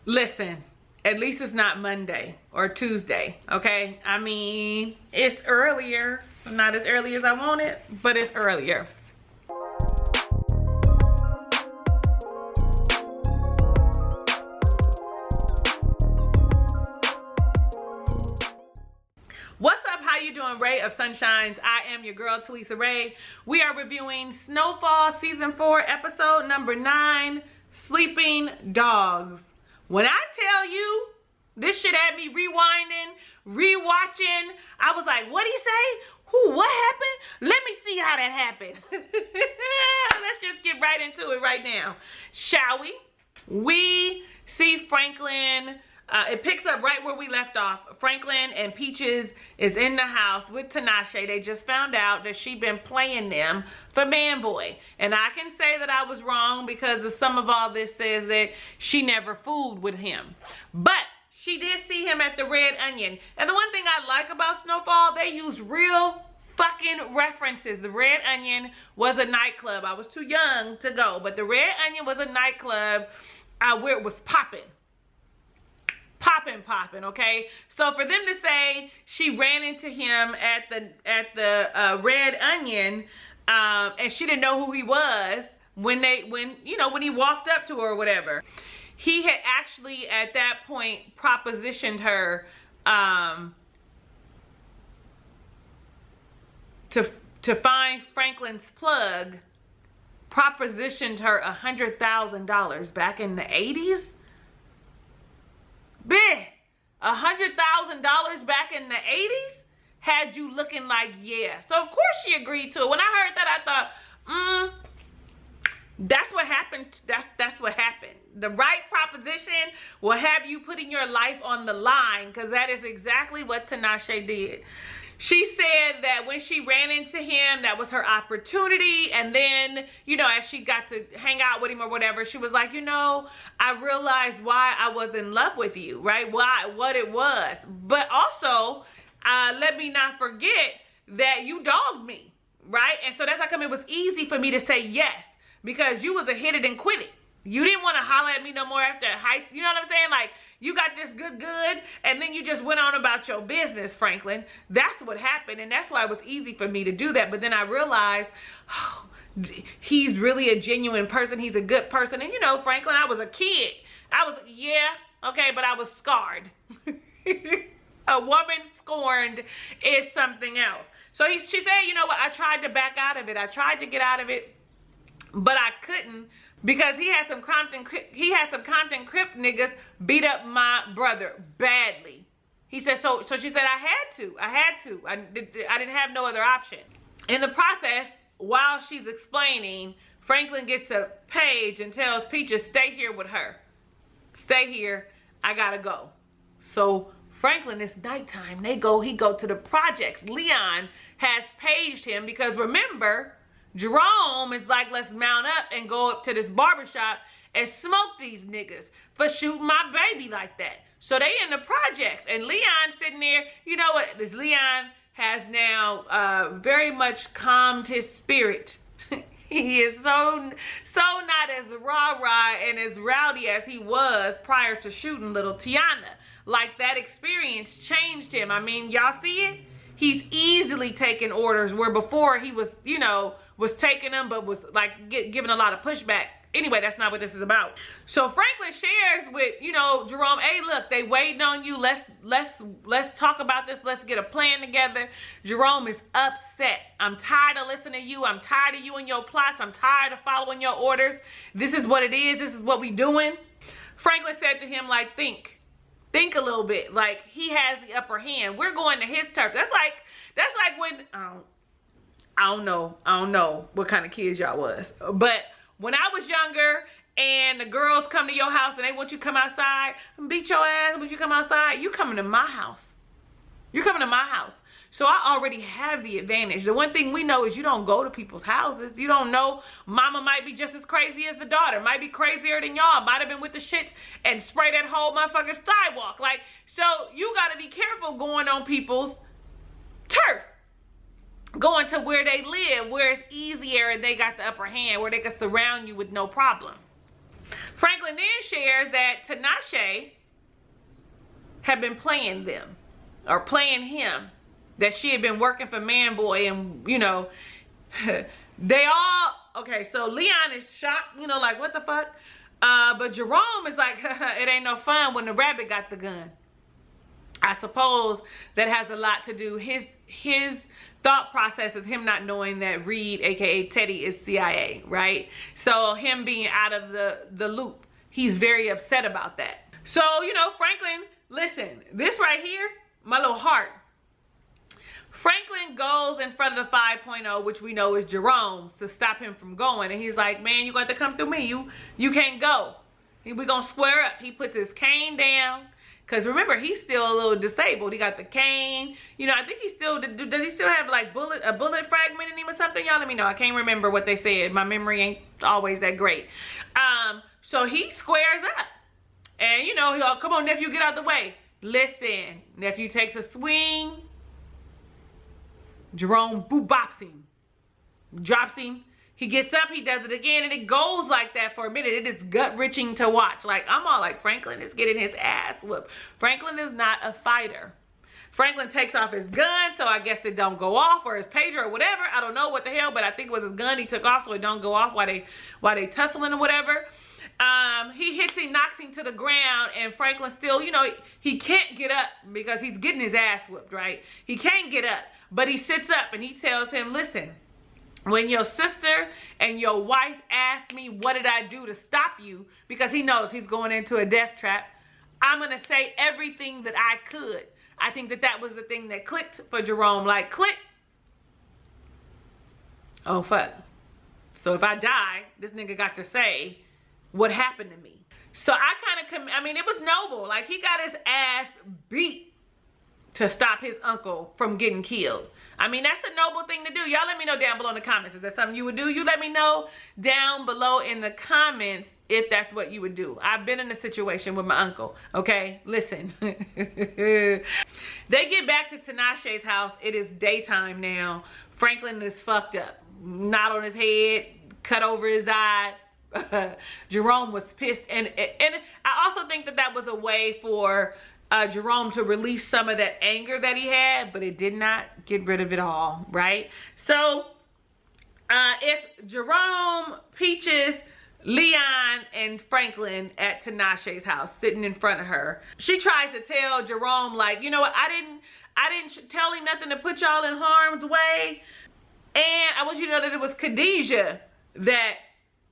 Listen, at least it's not Monday or Tuesday, okay? I mean, it's earlier. Not as early as I want it, but it's earlier. What's up? How you doing? Ray of Sunshines. I am your girl, Talisa Ray. We are reviewing Snowfall Season 4, Episode number 9, Sleeping Dogs. When I tell you, this shit had me rewinding, rewatching. I was like, what'd he say? What happened? Let me see how that happened. Let's just get right into it right now. Shall we? We see Franklin. It picks up right where we left off. Franklin and Peaches is in the house with Tanisha. They just found out that she'd been playing them for Manboy. And I can say that I was wrong because of some of all this says that she never fooled with him. But she did see him at the Red Onion. And the one thing I like about Snowfall, they use real fucking references. The Red Onion was a nightclub. I was too young to go, but the Red Onion was a nightclub where it was popping. Popping, okay? So for them to say she ran into him at the Red Onion and she didn't know who he was when he walked up to her or whatever. He had actually at that point propositioned her to find Franklin's plug, propositioned her $100,000 back in the 80s. Bitch, $100,000 back in the 80s had you looking like, yeah. So of course she agreed to it. When I heard that, I thought, that's what happened. That's what happened. The right proposition will have you putting your life on the line, because that is exactly what Tanisha did. She said that when she ran into him, that was her opportunity. And then, as she got to hang out with him or whatever, she was like, I realized why I was in love with you, right? What it was. But also, let me not forget that you dogged me, right? And so that's how come it was easy for me to say yes, because you was a hit it and quit it. You didn't want to holler at me no more after high, you know what I'm saying? Like, you got this good, and then you just went on about your business, Franklin. That's what happened, and that's why it was easy for me to do that. But then I realized, he's really a genuine person. He's a good person. And Franklin, I was a kid. But I was scarred. A woman scorned is something else. So she said, what? I tried to back out of it. I tried to get out of it, but I couldn't. Because he had some Compton Crip niggas beat up my brother badly. He said, so she said, I had to. I didn't have no other option. In the process, while she's explaining, Franklin gets a page and tells Peaches, stay here with her. Stay here. I gotta go. So Franklin, it's nighttime. He go to the projects. Leon has paged him because remember, Jerome is like, let's mount up and go up to this barbershop and smoke these niggas for shooting my baby like that. So they in the projects, and Leon sitting there. You know what? This Leon has now very much calmed his spirit. He is so not as rah-rah and as rowdy as he was prior to shooting little Tiana. Like, that experience changed him. I mean, y'all see it? He's easily taking orders where before he was, was taking them, but was like giving a lot of pushback. Anyway, that's not what this is about. So Franklin shares with, Jerome, hey, look, they waiting on you. Let's talk about this. Let's get a plan together. Jerome is upset. I'm tired of listening to you. I'm tired of you and your plots. I'm tired of following your orders. This is what it is. This is what we doing. Franklin said to him, like, think a little bit. Like, he has the upper hand. We're going to his turf. That's like when, I don't know what kind of kids y'all was. But when I was younger and the girls come to your house and they want you to come outside and beat your ass when you come outside, you coming to my house. You're coming to my house. So I already have the advantage. The one thing we know is you don't go to people's houses. You don't know. Mama might be just as crazy as the daughter. Might be crazier than y'all. Might have been with the shits and spray that whole motherfucker's sidewalk. Like, so you got to be careful going on people's turf. Going to where they live, where it's easier and they got the upper hand, where they can surround you with no problem. Franklin then shares that Tanisha had been playing them, or playing him, that she had been working for Manboy, and you know, they all, okay, so Leon is shocked, you know, like what the fuck? But Jerome is like, it ain't no fun when the rabbit got the gun. I suppose that has a lot to do, his thought process is him not knowing that Reed, aka Teddy, is CIA, right? So him being out of the loop, he's very upset about that. So, you know, Franklin, listen, this right here, my little heart. Franklin goes in front of the 5.0, which we know is Jerome's, to stop him from going. And he's like, man, you got to come through me. You can't go. We're going to square up. He puts his cane down. Because remember, he's still a little disabled. He got the cane. You know, I think he still, does he still have like a bullet fragment in him or something? Y'all let me know. I can't remember what they said. My memory ain't always that great. So he squares up. And, you know, he'll, come on, nephew, get out the way. Listen, nephew takes a swing. Jerome boop-bops him. Drops him. He gets up, he does it again, and it goes like that for a minute. It is gut-wrenching to watch. Like, I'm all like, Franklin is getting his ass whooped. Franklin is not a fighter. Franklin takes off his gun, so I guess it don't go off, or his pager, or whatever. I don't know what the hell, but I think it was his gun he took off so it don't go off while they tussling or whatever. He hits him, knocks him to the ground, and Franklin still, you know, he can't get up because he's getting his ass whooped, right? He can't get up, but he sits up and he tells him, listen, when your sister and your wife asked me what did I do to stop you, because he knows he's going into a death trap, I'm going to say everything that I could. I think that was the thing that clicked for Jerome. Like, click. Oh, fuck. So if I die, this nigga got to say what happened to me. So I mean, it was noble. Like, he got his ass beat to stop his uncle from getting killed. I mean, that's a noble thing to do. Y'all let me know down below in the comments. Is that something you would do? You let me know down below in the comments if that's what you would do. I've been in a situation with my uncle, okay? Listen. They get back to Tanisha's house. It is daytime now. Franklin is fucked up. Knot on his head, cut over his eye. Jerome was pissed. And I also think that was a way for Jerome to release some of that anger that he had, but it did not get rid of it all, right? So it's Jerome, Peaches, Leon, and Franklin at Tanisha's house, sitting in front of her. She tries to tell Jerome, like, you know what, I didn't tell him nothing to put y'all in harm's way, and I want you to know that it was Khadijah that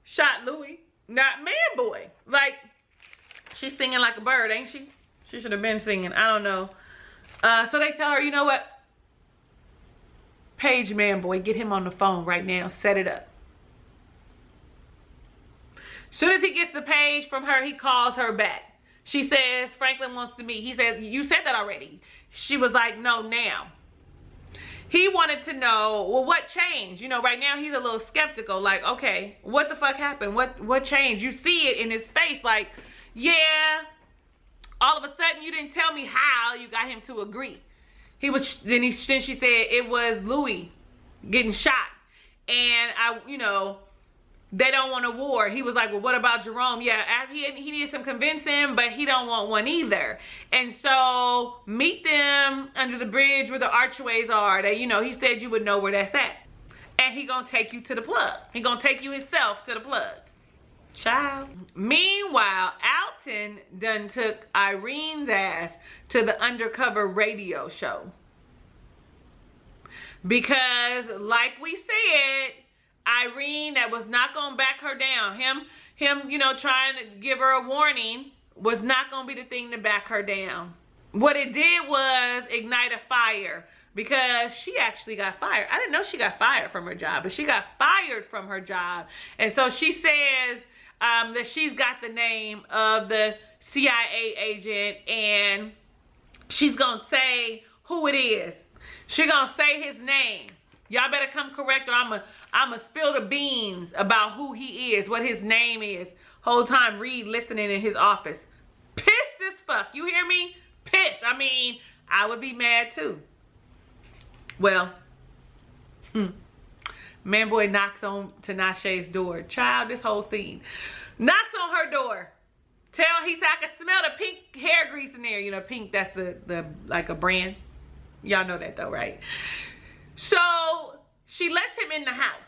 shot Louis, not Manboy. Like, she's singing like a bird, ain't she? She should have been singing. I don't know. So they tell her, you know what? Page Manboy, get him on the phone right now. Set it up. Soon as he gets the page from her, he calls her back. She says, Franklin wants to meet. He says, you said that already. She was like, no, now. He wanted to know, well, what changed? You know, right now he's a little skeptical. Like, okay, what the fuck happened? What changed? You see it in his face. Like, yeah. All of a sudden, you didn't tell me how you got him to agree. Then she said it was Louis getting shot, and you know, they don't want a war. He was like, well, what about Jerome? Yeah, he needed some convincing, but he don't want one either. And so meet them under the bridge where the archways are. That, you know, he said you would know where that's at, and he gonna take you to the plug. He gonna take you himself to the plug. Child. Meanwhile, Alton done took Irene's ass to the undercover radio show. Because, like we said, Irene, that was not going to back her down. Him, you know, trying to give her a warning was not going to be the thing to back her down. What it did was ignite a fire. Because she actually got fired. I didn't know she got fired from her job, but she got fired from her job. And so she says that she's got the name of the CIA agent, and she's gonna say who it is. She gonna say his name. Y'all better come correct, or I'ma spill the beans about who he is, what his name is. Whole time Reed listening in his office. Pissed as fuck. You hear me? Pissed. I mean, I would be mad too. Well, Manboy knocks on Tanisha's door. Child, this whole scene. Knocks on her door. He said, I can smell the pink hair grease in there. You know, pink, that's the like a brand. Y'all know that though, right? So she lets him in the house.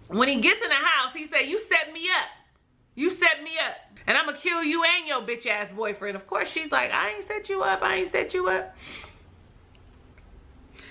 When he gets in the house, he said, you set me up. You set me up. And I'm going to kill you and your bitch ass boyfriend. Of course, she's like, I ain't set you up. I ain't set you up.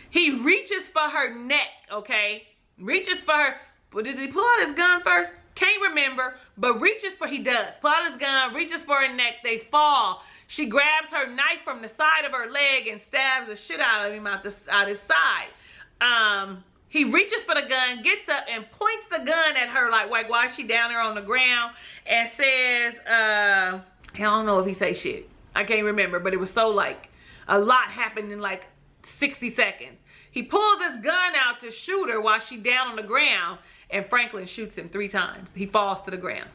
He reaches for her neck, okay? Reaches for her. But does he pull out his gun first? Can't remember. But he does. Pull out his gun, reaches for her neck. They fall. She grabs her knife from the side of her leg and stabs the shit out of him out his side. He reaches for the gun, gets up and points the gun at her like while she down there on the ground and says, I don't know if he say shit. I can't remember, but it was so like a lot happened in like 60 seconds. He pulls his gun out to shoot her while she down on the ground, and Franklin shoots him 3 times. He falls to the ground.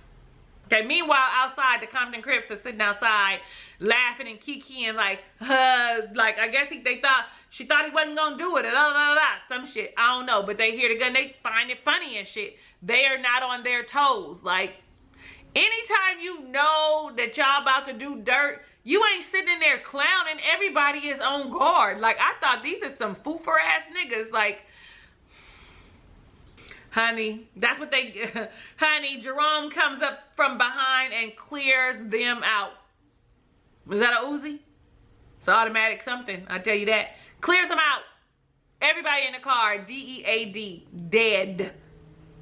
Okay, meanwhile, outside, the Compton Crips are sitting outside laughing and kikiing like I guess she thought he wasn't gonna do it, some shit. I don't know, but they hear the gun, they find it funny and shit. They are not on their toes. Like, anytime you know that y'all about to do dirt, you ain't sitting in there clowning. Everybody is on guard. Like, I thought these are some foofer ass niggas. Like, honey, that's what they, honey, Jerome comes up from behind and clears them out. Was that a Uzi? It's automatic something, I tell you that. Clears them out. Everybody in the car, D-E-A-D, dead.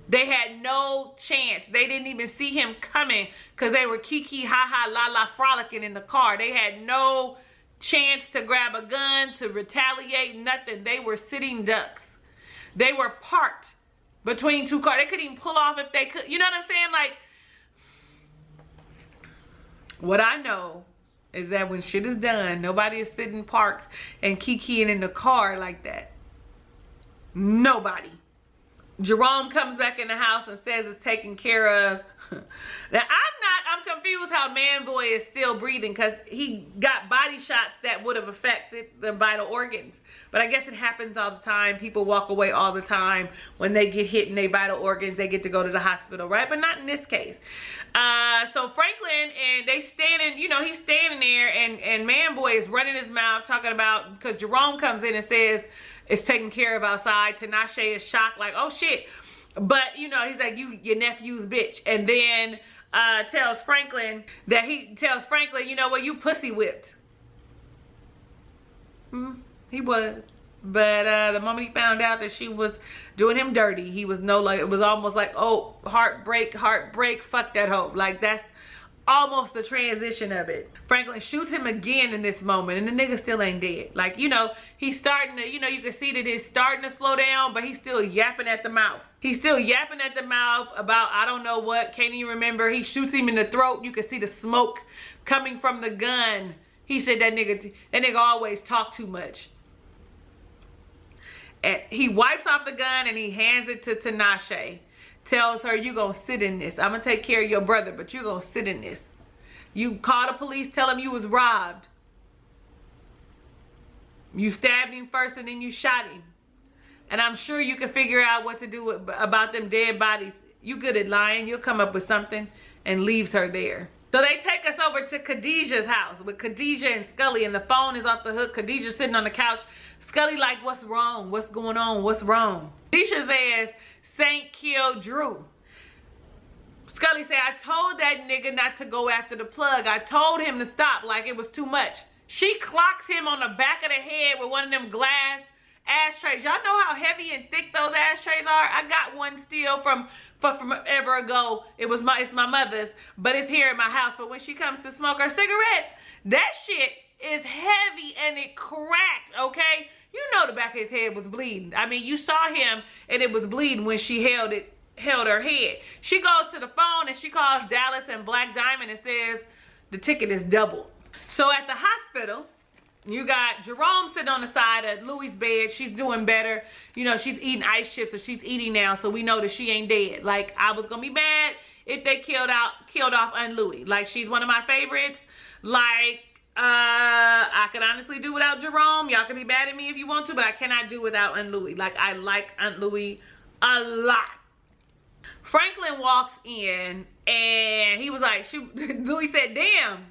They had no chance. They didn't even see him coming because they were kiki, ha-ha, la-la frolicking in the car. They had no chance to grab a gun, to retaliate, nothing. They were sitting ducks. They were parked between 2 cars. They couldn't even pull off if they could. You know what I'm saying? Like, what I know is that when shit is done, nobody is sitting parked and kikiing in the car like that. Nobody. Jerome comes back in the house and says it's taken care of. Now, I'm confused how Manboy is still breathing because he got body shots that would have affected the vital organs. But I guess it happens all the time. People walk away all the time when they get hit in their vital organs. They get to go to the hospital, right? But not in this case. So Franklin and they standing, you know, he's standing there and Manboy is running his mouth talking about, because Jerome comes in and says it's taken care of outside. Tanisha is shocked like, oh shit. But, you know, he's like, your nephew's bitch. And then tells Franklin, you know what, you pussy whipped. He was. But the moment he found out that she was doing him dirty, he was it was almost like, oh, heartbreak, fuck that hoe. Like, that's almost the transition of it. Franklin shoots him again in this moment, and the nigga still ain't dead. Like, you know, he's starting to, you know, you can see that it's starting to slow down, but he's still yapping at the mouth. He's still yapping at the mouth about, I don't know what, can't even remember. He shoots him in the throat. You can see the smoke coming from the gun. He said that nigga always talk too much. And he wipes off the gun and he hands it to Tanisha. Tells her, you gonna sit in this. I'm gonna take care of your brother, but you gonna sit in this. You call the police, tell him you was robbed. You stabbed him first and then you shot him. And I'm sure you can figure out what to do about them dead bodies. You good at lying. You'll come up with something, and leaves her there. So they take us over to Khadijah's house with Khadijah and Scully, and the phone is off the hook. Khadijah's sitting on the couch. Scully like, what's wrong? What's going on? What's wrong? Khadijah says, Saint killed Drew. Scully said, I told that nigga not to go after the plug. I told him to stop, like it was too much. She clocks him on the back of the head with one of them glass ashtrays. Y'all know how heavy and thick those ashtrays are? I got one still from ever ago. It's my mother's, but it's here in my house. But when she comes to smoke her cigarettes, that shit is heavy and it cracked, okay? You know the back of his head was bleeding. I mean, you saw him and it was bleeding when she held her head. She goes to the phone and she calls Dallas and Black Diamond and says the ticket is doubled. So at the hospital, you got Jerome sitting on the side of Louie's bed. She's doing better. You know, she's eating ice chips, or she's eating now, so we know that she ain't dead. Like, I was gonna be mad if they killed off Aunt Louie. Like, she's one of my favorites. Like, I could honestly do without Jerome. Y'all can be mad at me if you want to, but I cannot do without Aunt Louie. Like, I like Aunt Louie a lot. Franklin walks in and he was like, Louis said, damn.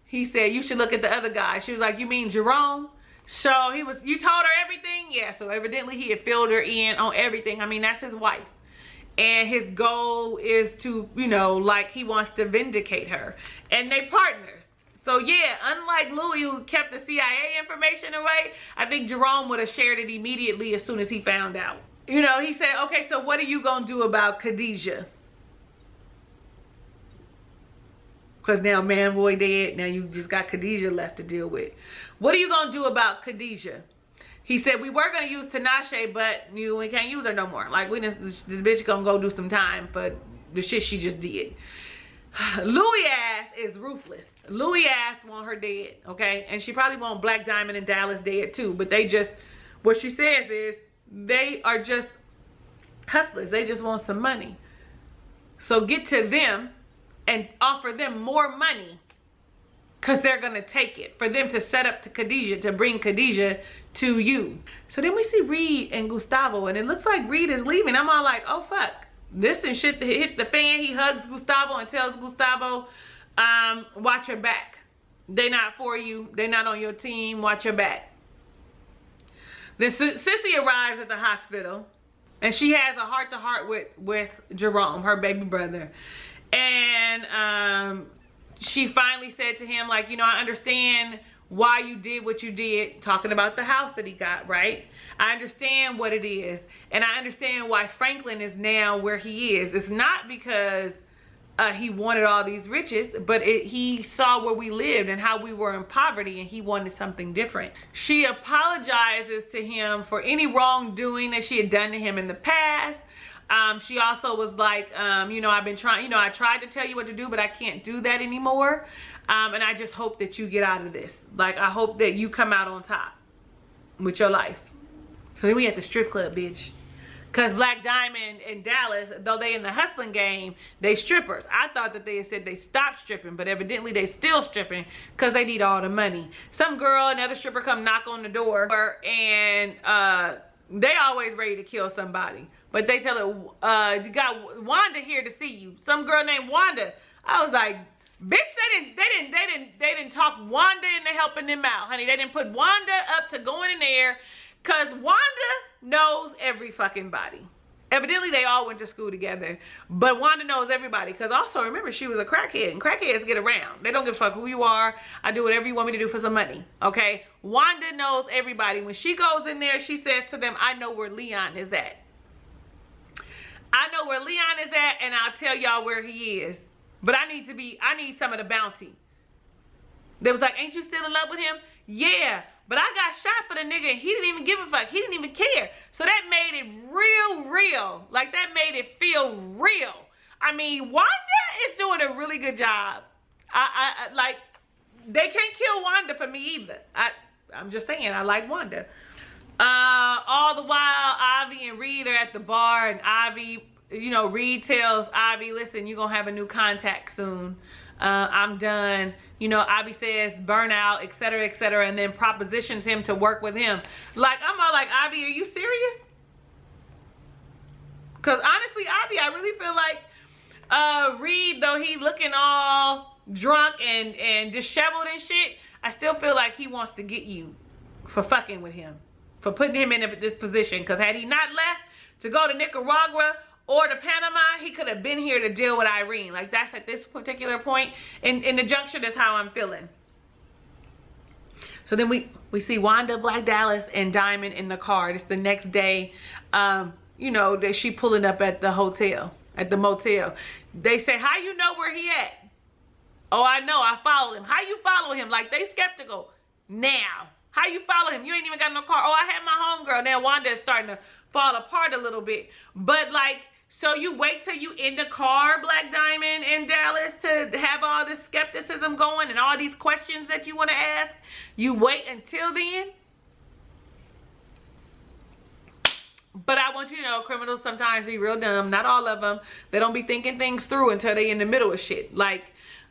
He said, you should look at the other guy. She was like, you mean Jerome? So you told her everything? Yeah, so evidently he had filled her in on everything. I mean, that's his wife. And his goal is to, you know, like he wants to vindicate her. And they partners. So yeah, unlike Louis who kept the CIA information away, I think Jerome would have shared it immediately as soon as he found out. You know, he said, okay, so what are you going to do about Khadijah? Because now Manboy dead. Now you just got Khadijah left to deal with. What are you going to do about Khadijah? He said, we were going to use Tanisha, but we can't use her no more. Like, this bitch going to go do some time for the shit she just did. Louis ass is ruthless. Louis ass want her dead, okay? And she probably want Black Diamond and Dallas dead too. But they just, what she says is, they are just hustlers. They just want some money. So get to them and offer them more money because they're going to take it. For them to set up to Khadijah, to bring Khadijah to you. So then we see Reed and Gustavo, and it looks like Reed is leaving. I'm all like, oh fuck. This and shit hit the fan. He hugs Gustavo and tells Gustavo, watch your back. They not for you. They not on your team. Watch your back. Then Sissy arrives at the hospital, and she has a heart-to-heart with Jerome, her baby brother. And she finally said to him, like, you know, I understand why you did what you did, talking about the house that he got, right? I understand what it is, and I understand why Franklin is now where he is. It's not because he wanted all these riches, but he saw where we lived and how we were in poverty, and he wanted something different. She apologizes to him for any wrongdoing that she had done to him in the past. She also was like, you know, I've been trying, you know, I tried to tell you what to do, but I can't do that anymore. And I just hope that you get out of this. Like, I hope that you come out on top with your life. So then we at the strip club, bitch. Because Black Diamond and Dallas, though they in the hustling game, they strippers. I thought that they had said they stopped stripping, but evidently they still stripping because they need all the money. Some girl, another stripper come knock on the door, and they always ready to kill somebody. But they tell her, you got Wanda here to see you. Some girl named Wanda. I was like, bitch, they didn't talk Wanda into helping them out, honey. They didn't put Wanda up to going in there, because Wanda knows every fucking body. Evidently, they all went to school together, but Wanda knows everybody. Because also, remember, she was a crackhead, and crackheads get around. They don't give a fuck who you are. I do whatever you want me to do for some money, okay? Wanda knows everybody. When she goes in there, she says to them, I know where Leon is at. I know where Leon is at, and I'll tell y'all where he is. But I need some of the bounty. They was like, ain't you still in love with him? Yeah, but I got shot for the nigga, and he didn't even give a fuck. He didn't even care. So that made it real. Like, that made it feel real. I mean, Wanda is doing a really good job. I like, they can't kill Wanda for me either. I'm just saying, I like Wanda. All the while, Ivy and Reed are at the bar, and Ivy, you know, Reed tells Ivy, listen, you're gonna have a new contact soon. I'm done. You know, Ivy says burnout, etc., and then propositions him to work with him. Like, I'm all like, Ivy, are you serious? Because honestly, Ivy, I really feel like Reed, though he looking all drunk and disheveled and shit, I still feel like he wants to get you for fucking with him, for putting him in this position. Because had he not left to go to Nicaragua or to Panama, he could have been here to deal with Irene. Like, that's at this particular point in the juncture, that's how I'm feeling. So then we see Wanda, Black Dallas, and Diamond in the car. It's the next day, you know, that she pulling up at the hotel, at the motel. They say, how you know where he at? Oh, I know, I follow him. How you follow him? Like, they skeptical. Now, how you follow him? You ain't even got no car. Oh, I had my homegirl. Now Wanda is starting to fall apart a little bit. But like, so you wait till you in the car, Black Diamond and Dallas, to have all this skepticism going and all these questions that you want to ask? You wait until then? But I want you to know, criminals sometimes be real dumb. Not all of them. They don't be thinking things through until they in the middle of shit. Like,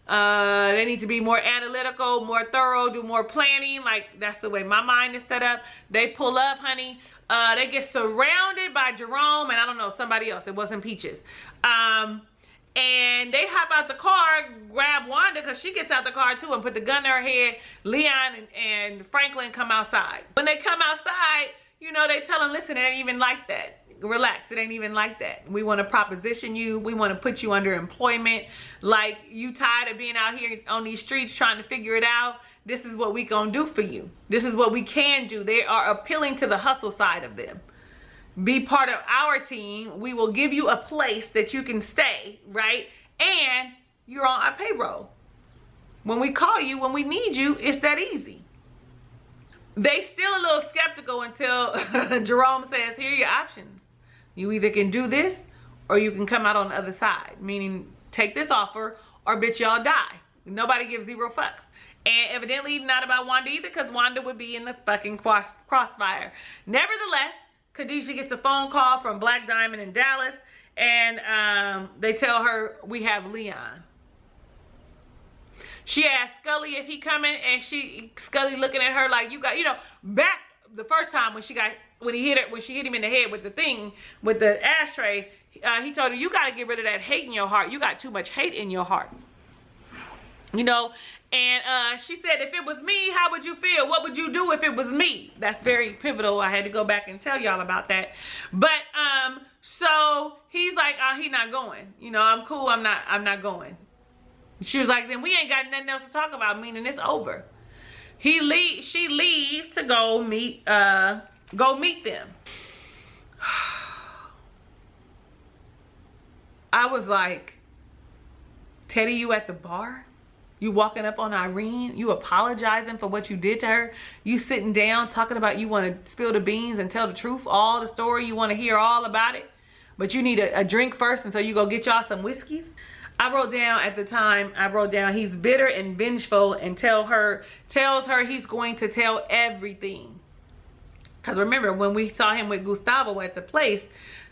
they need to be more analytical, more thorough, do more planning. Like, that's the way my mind is set up. They pull up, honey. They get surrounded by Jerome and I don't know, somebody else. It wasn't Peaches. And they hop out the car, grab Wanda, because she gets out the car too, and put the gun to her head. Leon and Franklin come outside. When they come outside, you know, they tell them, listen, it ain't even like that. Relax, it ain't even like that. We want to proposition you. We want to put you under employment. Like, you tired of being out here on these streets trying to figure it out? This is what we gonna do for you. This is what we can do. They are appealing to the hustle side of them. Be part of our team. We will give you a place that you can stay, right? And you're on our payroll. When we call you, when we need you, it's that easy. They still a little skeptical until Jerome says, here are your options. You either can do this or you can come out on the other side. Meaning, take this offer or bitch, y'all die. Nobody gives 0 fucks. And evidently not about Wanda either, because Wanda would be in the fucking crossfire. Nevertheless, Khadijah gets a phone call from Black Diamond in Dallas, and they tell her, we have Leon. She asked Scully if he coming, and Scully looking at her like, you got, you know, back the first time when she hit him in the head with the thing, with the ashtray, he told her, you got to get rid of that hate in your heart. You got too much hate in your heart. You know, and she said, if it was me, how would you feel? What would you do if it was me? That's very pivotal. I had to go back and tell y'all about that. But so he's like, oh, he not going. You know, I'm cool. I'm not going. She was like, then we ain't got nothing else to talk about, meaning it's over. She leaves to go meet them. I was like, Teddy, you at the bar? You walking up on Irene? You apologizing for what you did to her? You sitting down talking about you want to spill the beans and tell the truth, all the story, you want to hear all about it, but you need a drink first, and so you go get y'all some whiskeys? I wrote down at the time, he's bitter and vengeful, and tells her he's going to tell everything. Because remember, when we saw him with Gustavo at the place,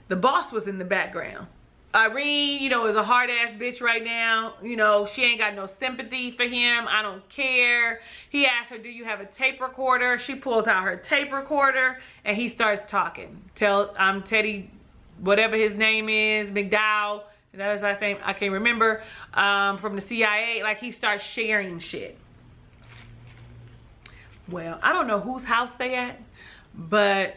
the boss was in the background. Irene, you know, is a hard ass bitch right now. You know, she ain't got no sympathy for him. I don't care. He asked her, do you have a tape recorder? She pulls out her tape recorder and he starts talking. I'm Teddy, whatever his name is, McDowell. That was his last name. I can't remember. From the CIA. Like, he starts sharing shit. Well, I don't know whose house they at, but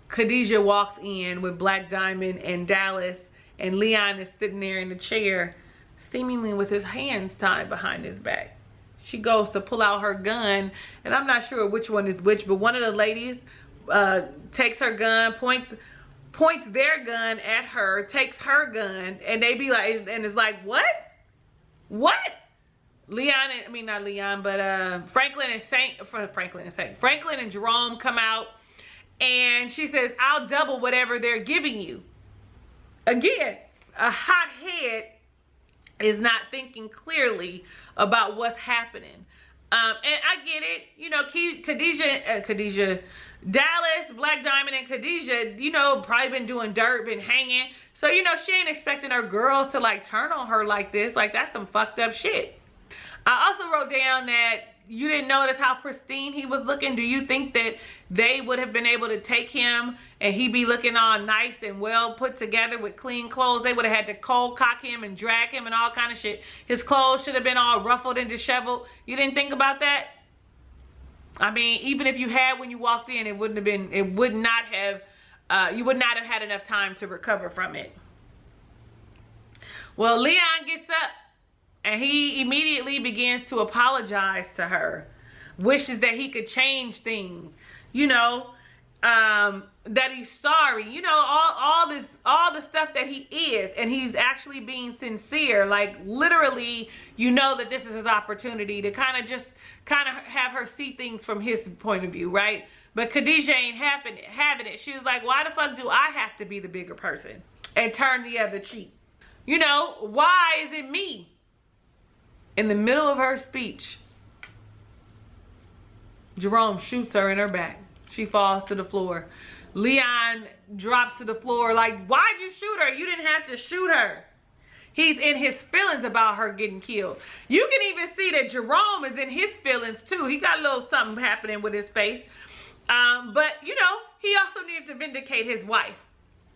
Khadijah walks in with Black Diamond and Dallas, and Leon is sitting there in the chair, seemingly with his hands tied behind his back. She goes to pull out her gun, and I'm not sure which one is which, but one of the ladies takes her gun, points their gun at her, takes her gun, and they be like, and it's like, what? Franklin and Jerome come out, and she says, I'll double whatever they're giving you. Again, a hot head is not thinking clearly about what's happening. And I get it, you know, Khadijah, Dallas, Black Diamond, and Khadijah, you know, probably been doing dirt, been hanging. So, you know, she ain't expecting her girls to like turn on her like this. Like, that's some fucked up shit. I also wrote down that you didn't notice how pristine he was looking. Do you think that they would have been able to take him and he be looking all nice and well put together with clean clothes? They would have had to cold cock him and drag him and all kind of shit. His clothes should have been all ruffled and disheveled. You didn't think about that? I mean, even if you had when you walked in, you would not have had enough time to recover from it. Well, Leon gets up and he immediately begins to apologize to her. Wishes that he could change things. You know, that he's sorry. You know, all the stuff that he is. And he's actually being sincere. Like, literally, you know that this is his opportunity to kind of have her see things from his point of view, right? But Khadijah ain't having it. She was like, why the fuck do I have to be the bigger person and turn the other cheek? You know, why is it me? In the middle of her speech, Jerome shoots her in her back. She falls to the floor. Leon drops to the floor like, why'd you shoot her? You didn't have to shoot her. He's in his feelings about her getting killed. You can even see that Jerome is in his feelings too. He got a little something happening with his face. But, you know, he also needed to vindicate his wife.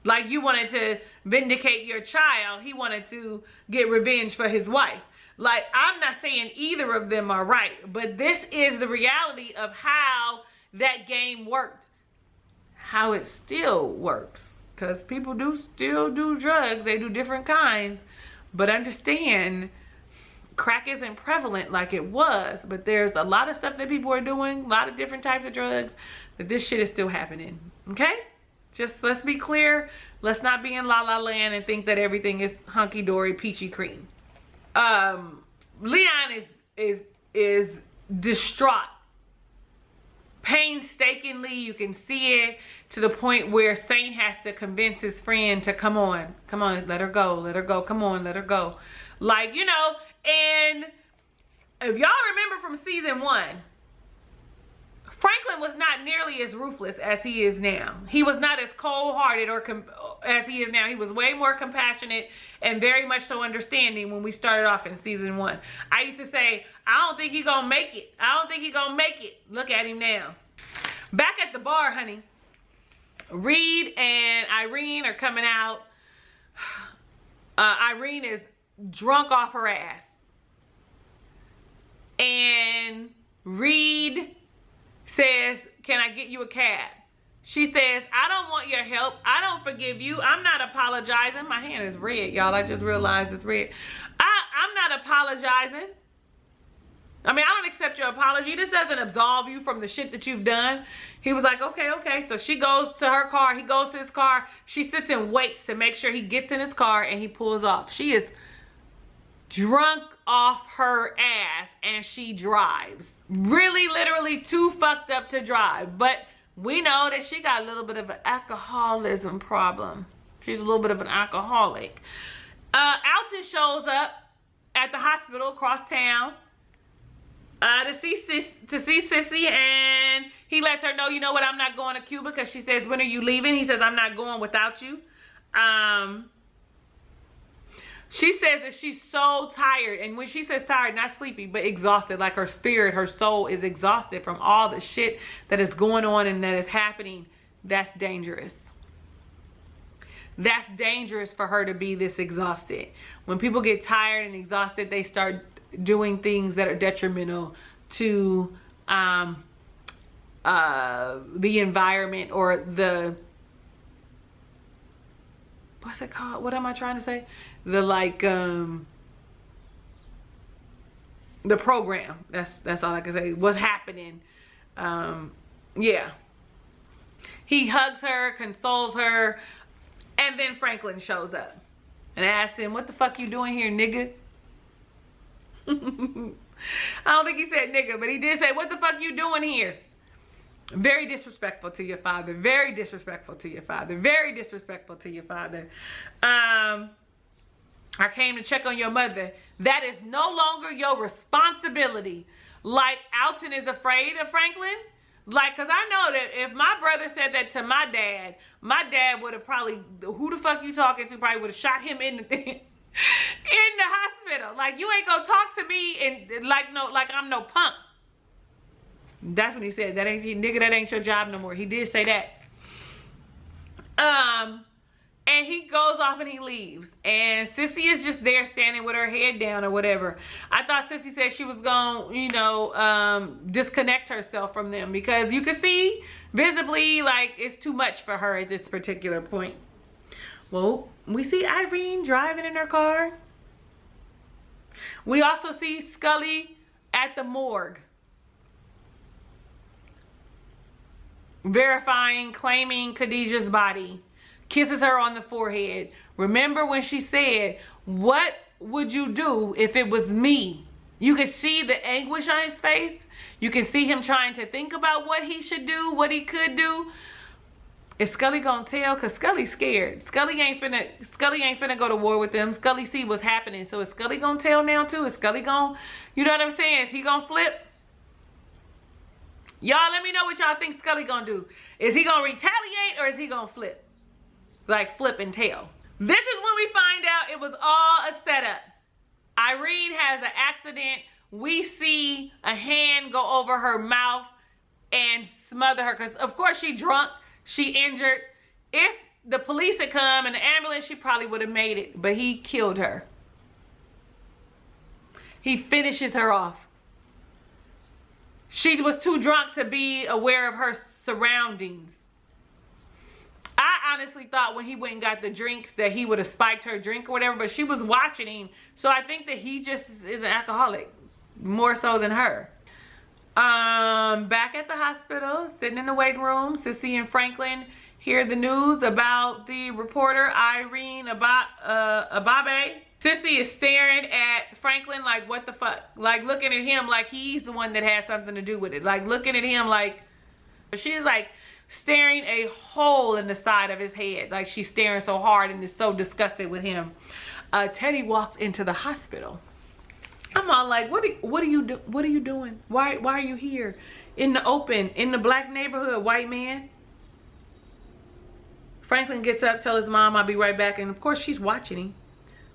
Like you wanted to vindicate your child, he wanted to get revenge for his wife. Like, I'm not saying either of them are right, but this is the reality of how that game worked. How it still works. Because people do still do drugs. They do different kinds. But understand, crack isn't prevalent like it was. But there's a lot of stuff that people are doing. A lot of different types of drugs. That this shit is still happening. Okay? Just let's be clear. Let's not be in La La Land and think that everything is hunky-dory, peachy cream. Leon is distraught. Painstakingly, you can see it, to the point where Saint has to convince his friend to come on, let her go, come on, let her go. Like, you know, and if y'all remember from season 1, Franklin was not nearly as ruthless as he is now. He was not as cold-hearted as he is now. He was way more compassionate and very much so understanding when we started off in season 1. I used to say, I don't think he gonna make it. I don't think he gonna make it. Look at him now. Back at the bar, honey, Reed and Irene are coming out. Irene is drunk off her ass. And Reed says, can I get you a cab? She says, I don't want your help. I don't forgive you. I'm not apologizing. My hand is red, y'all. I just realized it's red. I'm not apologizing. I mean, I don't accept your apology. This doesn't absolve you from the shit that you've done. He was like, okay, okay. So she goes to her car. He goes to his car. She sits and waits to make sure he gets in his car, and he pulls off. She is drunk off her ass, and she drives. Really, literally too fucked up to drive. But we know that she got a little bit of an alcoholism problem. She's a little bit of an alcoholic. Alton shows up at the hospital across town to see Sissy, and he lets her know, you know what, I'm not going to Cuba, because she says, when are you leaving? He says, I'm not going without you. She says that she's so tired, and when she says tired, not sleepy, but exhausted, like her spirit, her soul is exhausted from all the shit that is going on and that is happening. That's dangerous. That's dangerous for her to be this exhausted. When people get tired and exhausted, they start doing things that are detrimental to the environment, or the, what's it called? What am I trying to say? The, like, the program. That's all I can say. What's happening? Yeah. He hugs her, consoles her, and then Franklin shows up and asks him, what the fuck you doing here, nigga? I don't think he said nigga, but he did say, what the fuck you doing here? Very disrespectful to your father. Very disrespectful to your father. Very disrespectful to your father. I came to check on your mother. That is no longer your responsibility. Like, Alton is afraid of Franklin. Like, because I know that if my brother said that to my dad would have probably, who the fuck you talking to, probably would have shot him in the, in the hospital. Like, you ain't gonna talk to me and like I'm no punk. That's when he said, that ain't, nigga, that ain't your job no more. He did say that. And he goes off and he leaves. And Sissy is just there standing with her head down or whatever. I thought Sissy said she was going to, you know, disconnect herself from them. Because you could see visibly, like, it's too much for her at this particular point. Well, we see Irene driving in her car. We also see Scully at the morgue. Verifying, claiming Khadijah's body. Kisses her on the forehead. Remember when she said, what would you do if it was me? You could see the anguish on his face. You can see him trying to think about what he should do, what he could do. Is Scully gonna tell? Cause Scully's scared. Scully ain't finna go to war with them. Scully see what's happening. So is Scully gonna tell now too? Is Scully gonna, you know what I'm saying? Is he gonna flip? Y'all let me know what y'all think Scully gonna do. Is he gonna retaliate or is he gonna flip? Like flip and tail. This is when we find out it was all a setup. Irene has an accident. We see a hand go over her mouth and smother her, because of course she drunk, she injured. If the police had come and the ambulance, she probably would have made it, but he killed her. He finishes her off. She was too drunk to be aware of her surroundings. I honestly thought when he went and got the drinks that he would have spiked her drink or whatever, but she was watching him. So I think that he just is an alcoholic, more so than her. Back at the hospital, sitting in the waiting room, Sissy and Franklin hear the news about the reporter Irene Ababe. Sissy is staring at Franklin like, what the fuck? Like looking at him like he's the one that has something to do with it. Like looking at him like, she's like staring a hole in the side of his head. Like she's staring so hard and is so disgusted with him. Teddy walks into the hospital. I'm all like, what are you doing? Why are you here in the open, in the black neighborhood, white man? Franklin gets up, tells his mom, I'll be right back. And of course she's watching him.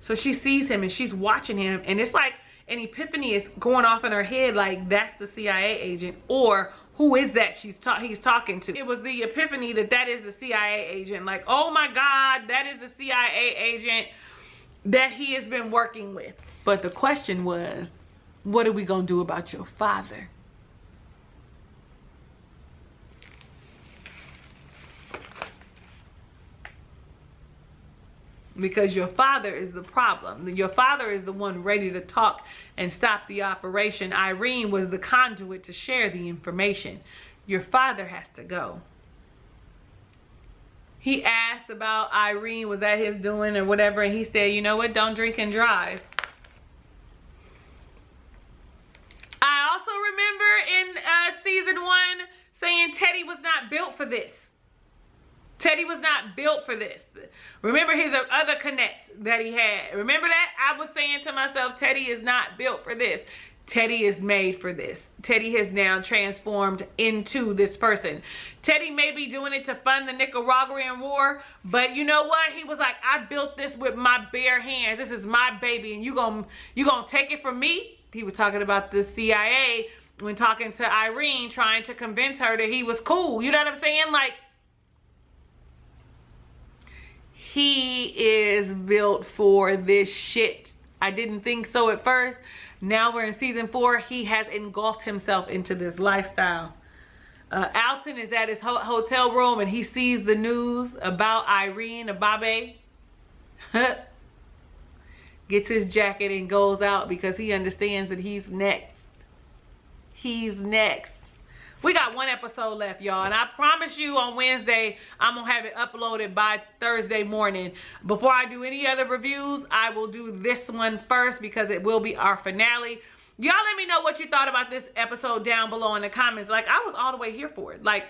So she sees him and she's watching him. And it's like an epiphany is going off in her head, like that's the CIA agent, or who is that he's talking to? It was the epiphany that is the CIA agent. Like, oh my God, that is the CIA agent that he has been working with. But the question was, what are we gonna do about your father? Because your father is the problem. Your father is the one ready to talk and stop the operation. Irene was the conduit to share the information. Your father has to go. He asked about Irene, was that his doing or whatever, and he said, you know what, don't drink and drive. I also remember in season 1 saying Teddy was not built for this. Teddy was not built for this. Remember his other connect that he had. Remember that? I was saying to myself, Teddy is not built for this. Teddy is made for this. Teddy has now transformed into this person. Teddy may be doing it to fund the Nicaraguan war, but you know what? He was like, I built this with my bare hands. This is my baby, and you gonna take it from me? He was talking about the CIA when talking to Irene, trying to convince her that he was cool. You know what I'm saying? Like, he is built for this shit. I didn't think so at first. Now we're in season 4. He has engulfed himself into this lifestyle. Alton is at his hotel room and he sees the news about Irene Ababe. Gets his jacket and goes out because he understands that he's next. He's next. We got 1 episode left, y'all, and I promise you on Wednesday I'm gonna have it uploaded by Thursday morning. Before I do any other reviews, I will do this one first because it will be our finale. Y'all let me know what you thought about this episode down below in the comments. Like, I was all the way here for it. Like,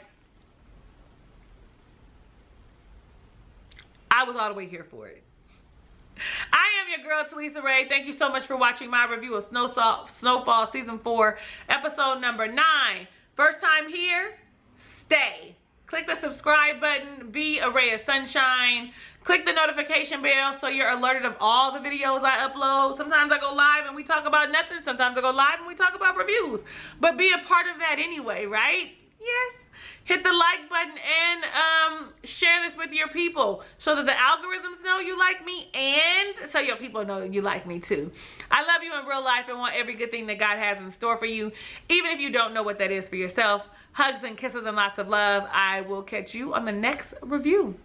I was all the way here for it. I am your girl, Talisa Ray. Thank you so much for watching my review of Snowfall Season 4, Episode number 9. First time here, stay. Click the subscribe button, be a ray of sunshine. Click the notification bell so you're alerted of all the videos I upload. Sometimes I go live and we talk about nothing. Sometimes I go live and we talk about reviews. But be a part of that anyway, right? Yes. Hit the like button and share this with your people so that the algorithms know you like me and so your people know you like me too. I love you in real life and want every good thing that God has in store for you, even if you don't know what that is for yourself. Hugs and kisses and lots of love. I will catch you on the next review.